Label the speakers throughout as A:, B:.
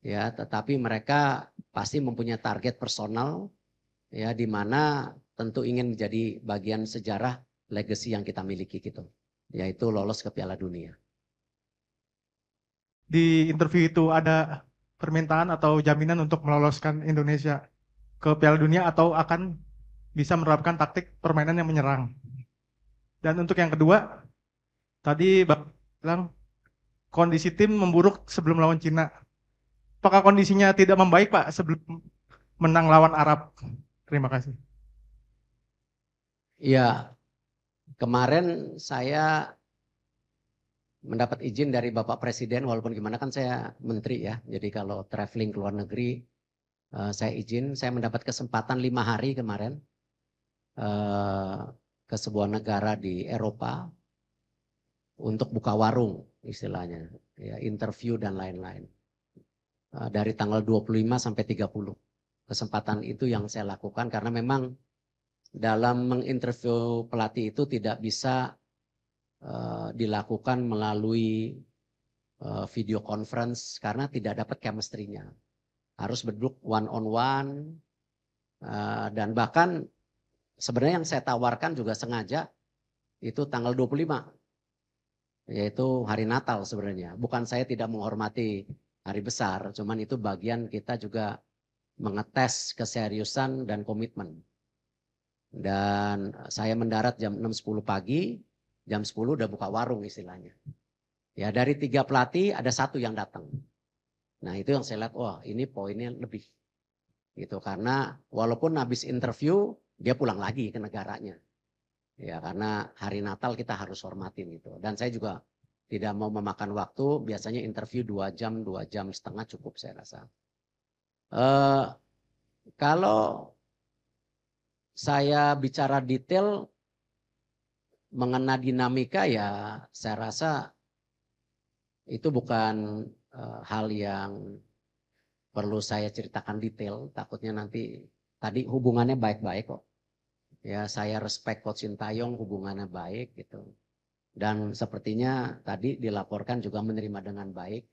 A: ya, tetapi mereka pasti mempunyai target personal, ya, di mana tentu ingin menjadi bagian sejarah legacy yang kita miliki gitu, yaitu lolos ke Piala Dunia.
B: Di interview itu ada permintaan atau jaminan untuk meloloskan Indonesia ke Piala Dunia atau akan bisa menerapkan taktik permainan yang menyerang. Dan untuk yang kedua, tadi Bang bilang kondisi tim memburuk sebelum lawan Cina. Apakah kondisinya tidak membaik Pak sebelum menang lawan Arab? Terima kasih.
A: Ya, kemarin saya mendapat izin dari Bapak Presiden, walaupun gimana kan saya menteri ya, jadi kalau traveling ke luar negeri saya izin, saya mendapat kesempatan 5 hari kemarin ke sebuah negara di Eropa untuk buka warung istilahnya, ya, interview dan lain-lain. Dari tanggal 25 sampai 30. Kesempatan itu yang saya lakukan karena memang dalam menginterview pelatih itu tidak bisa dilakukan melalui video conference karena tidak dapat chemistry-nya. Harus berduduk one on one dan bahkan sebenarnya yang saya tawarkan juga sengaja itu tanggal 25, yaitu hari Natal sebenarnya. Bukan saya tidak menghormati hari besar, cuman itu bagian kita juga mengetes keseriusan dan komitmen. Dan saya mendarat jam 6.10 pagi, jam 10 udah buka warung istilahnya. Ya, dari 3 pelatih ada 1 yang datang. Nah itu yang saya lihat, wah ini poinnya lebih. Gitu, karena walaupun habis interview, dia pulang lagi ke negaranya. Ya, karena hari Natal kita harus hormatin itu. Dan saya juga tidak mau memakan waktu, biasanya interview 2 jam, 2,5 jam cukup saya rasa. Kalau saya bicara detail mengenai dinamika ya saya rasa itu bukan hal yang perlu saya ceritakan detail. Takutnya nanti tadi hubungannya baik-baik kok. Ya saya respect Coach Sintayong, hubungannya baik gitu. Dan sepertinya tadi dilaporkan juga menerima dengan baik.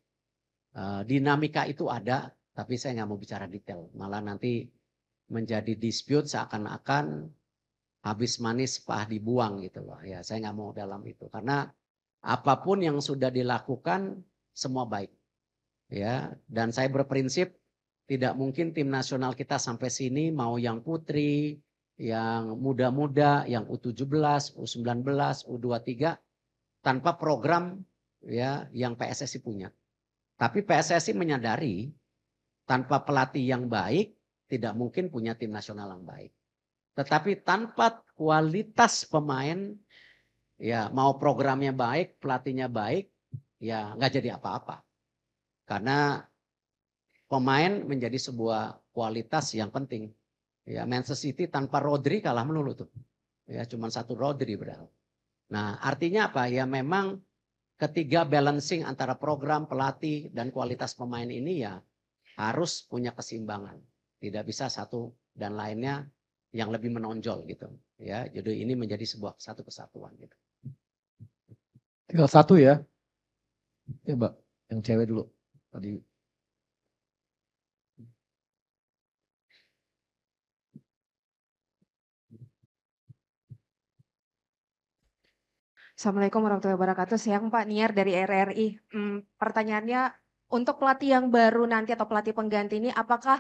A: Dinamika itu ada, tapi saya nggak mau bicara detail. Malah nanti menjadi dispute seakan-akan habis manis pah dibuang gitu loh. Ya saya nggak mau dalam itu. Karena apapun yang sudah dilakukan semua baik. Ya, dan saya berprinsip tidak mungkin tim nasional kita sampai sini mau yang putri, yang muda-muda, yang U17, U19, U23 tanpa program ya yang PSSI punya. Tapi PSSI menyadari tanpa pelatih yang baik tidak mungkin punya tim nasional yang baik. Tetapi tanpa kualitas pemain ya mau programnya baik, pelatihnya baik ya nggak jadi apa-apa. Karena pemain menjadi sebuah kualitas yang penting. Ya, Manchester City tanpa Rodri kalah melulu tuh. Ya, cuma 1 Rodri berarti. Nah, artinya apa? Ya memang ketiga balancing antara program, pelatih, dan kualitas pemain ini ya harus punya keseimbangan. Tidak bisa satu dan lainnya yang lebih menonjol gitu. Ya, jadi ini menjadi sebuah satu kesatuan gitu.
C: Tinggal 1 ya. Ya, Mbak, yang cewek dulu tadi.
D: Assalamualaikum warahmatullahi wabarakatuh. Siang Pak, Niar dari RRI. Pertanyaannya untuk pelatih yang baru nanti atau pelatih pengganti ini, apakah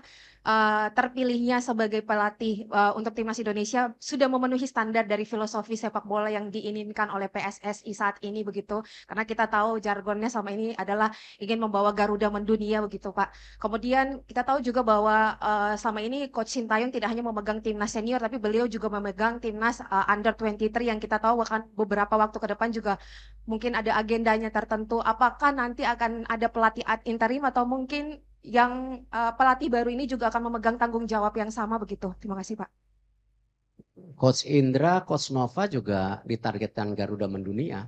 D: terpilihnya sebagai pelatih untuk timnas Indonesia sudah memenuhi standar dari filosofi sepak bola yang diinginkan oleh PSSI saat ini begitu? Karena kita tahu jargonnya sama ini adalah ingin membawa Garuda mendunia begitu Pak. Kemudian kita tahu juga bahwa selama ini Coach Sintayong tidak hanya memegang timnas senior, tapi beliau juga memegang timnas under 23 yang kita tahu akan beberapa waktu ke depan juga mungkin ada agendanya tertentu. Apakah nanti akan ada pelatih ad interim atau mungkin yang pelatih baru ini juga akan memegang tanggung jawab yang sama begitu? Terima kasih Pak.
A: Coach Indra, Coach Nova juga ditargetkan Garuda mendunia.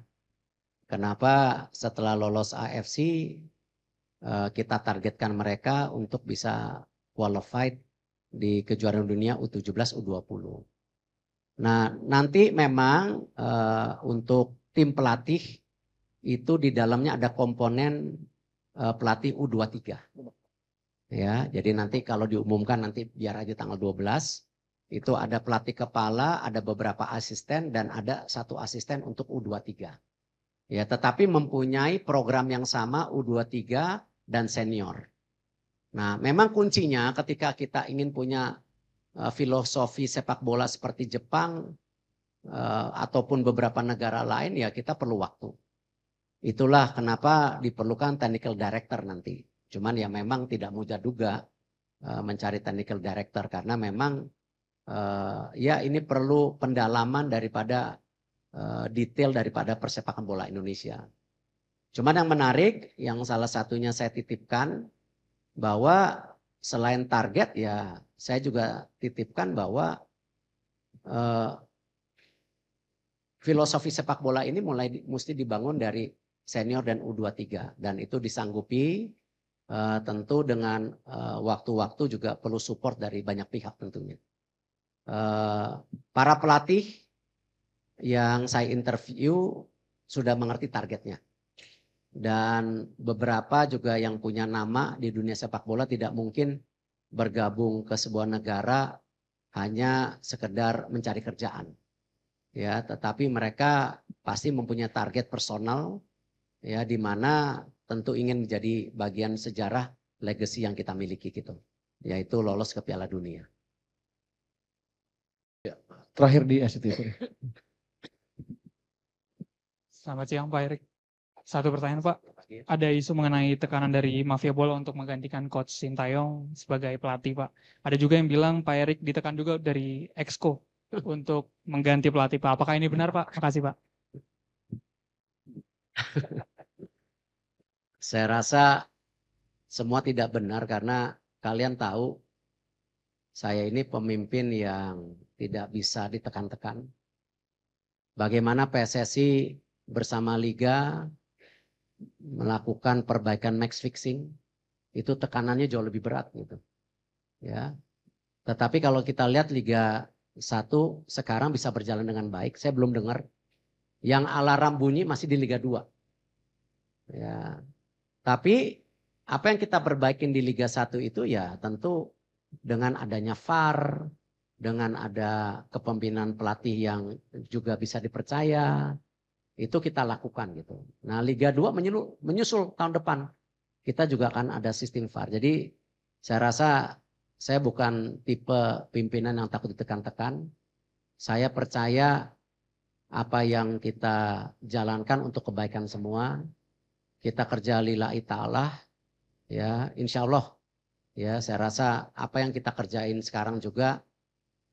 A: Kenapa setelah lolos AFC kita targetkan mereka untuk bisa qualified di kejuaraan dunia U17, U20. Nah, nanti memang untuk tim pelatih itu di dalamnya ada komponen pelatih U23. Ya, jadi nanti kalau diumumkan nanti biar aja tanggal 12 itu ada pelatih kepala, ada beberapa asisten dan ada 1 asisten untuk U23. Ya, tetapi mempunyai program yang sama U23 dan senior. Nah, memang kuncinya ketika kita ingin punya filosofi sepak bola seperti Jepang ataupun beberapa negara lain, ya kita perlu waktu. Itulah kenapa diperlukan technical director nanti. Cuman ya memang tidak mudah juga mencari technical director karena memang ya ini perlu pendalaman daripada detail daripada persepakan bola Indonesia. Cuman yang menarik, yang salah satunya saya titipkan bahwa selain target ya saya juga titipkan bahwa filosofi sepak bola ini mesti dibangun dari senior dan U23 dan itu disanggupi tentu dengan waktu-waktu juga perlu support dari banyak pihak tentunya. Para pelatih yang saya interview sudah mengerti targetnya. Dan beberapa juga yang punya nama di dunia sepak bola tidak mungkin bergabung ke sebuah negara hanya sekedar mencari kerjaan. Ya, tetapi mereka pasti mempunyai target personal ya di mana tentu ingin menjadi bagian sejarah legacy yang kita miliki gitu. Yaitu lolos ke Piala Dunia.
C: Terakhir di SCTV.
E: Selamat siang Pak Erik. Satu pertanyaan Pak, ada isu mengenai tekanan dari mafia bola untuk menggantikan Coach Sintayong sebagai pelatih Pak. Ada juga yang bilang Pak Erik ditekan juga dari Exco untuk mengganti pelatih Pak. Apakah ini benar Pak? Makasih Pak.
A: Saya rasa semua tidak benar karena kalian tahu saya ini pemimpin yang tidak bisa ditekan-tekan. Bagaimana PSSI bersama Liga melakukan perbaikan match fixing, itu tekanannya jauh lebih berat gitu. Ya. Tetapi kalau kita lihat Liga 1 sekarang bisa berjalan dengan baik, saya belum dengar. Yang alarm bunyi masih di Liga 2. Ya. Tapi apa yang kita perbaikin di Liga 1 itu ya tentu dengan adanya VAR, dengan ada kepemimpinan pelatih yang juga bisa dipercaya, itu kita lakukan gitu. Nah Liga 2 menyusul tahun depan. Kita juga akan ada sistem VAR. Jadi saya rasa saya bukan tipe pimpinan yang takut ditekan-tekan. Saya percaya apa yang kita jalankan untuk kebaikan semua. Kita kerja lillahi ta'ala. Ya, insya Allah. Ya, saya rasa apa yang kita kerjain sekarang juga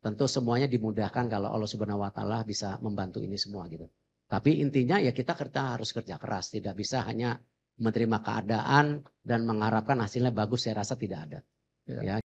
A: tentu semuanya dimudahkan kalau Allah Subhanahu wa taala bisa membantu ini semua gitu. Tapi intinya ya kita harus kerja keras, tidak bisa hanya menerima keadaan dan mengharapkan hasilnya bagus, saya rasa tidak ada. Ya.